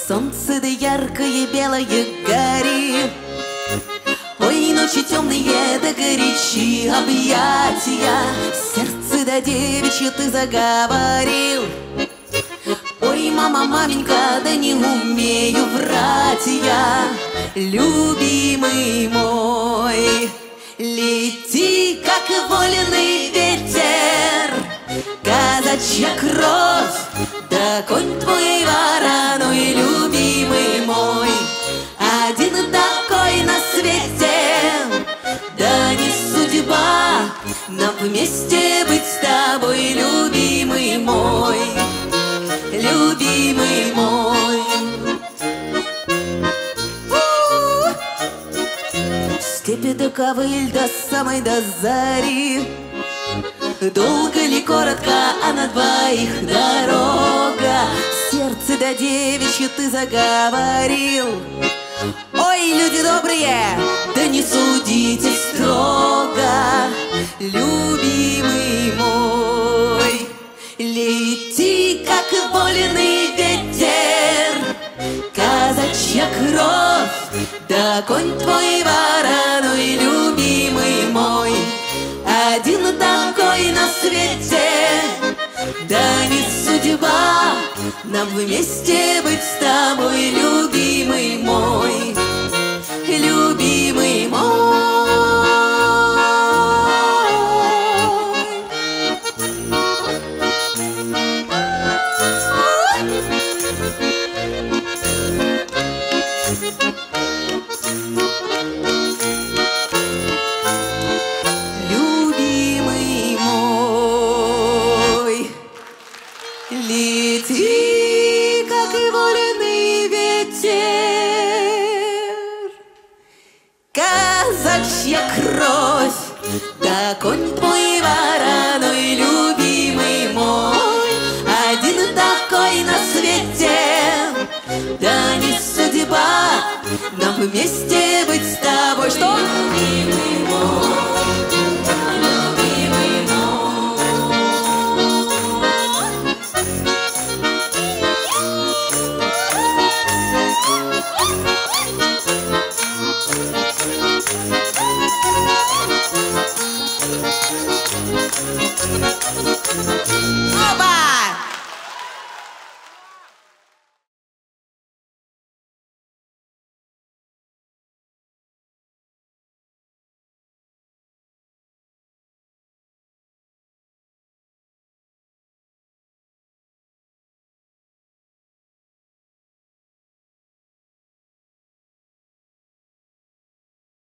Солнце да яркое белое гори, ой, ночи темные да горячи объятия, сердце да девичье ты заговорил. Ой, мама, маменька, да не умею врать я, любимый мой. Лети, как вольный ветер, казачья кровь, да конь твой вороной, любимый мой. Один такой на свете, да не судьба нам вместе быть с тобой, любимый мой, любимый мой. Степи до ковыль до самой до зари, долго ли, коротко, а на двоих дорога. Сердце да девичье ты заговорил. Ой, люди добрые, да не судите строго, любимый мой. Лети, как вольный ветер, казачья кровь, да конь твой вороной, любимый мой. Один такой на свете, да не судьба нам вместе быть с тобой, любимый мой, любимый мой. Любимый мой, лети, как и вольный ветер, казачья кровь, да конь твой вороной, любимый мой. Один такой на свете, да не судьба нам вместе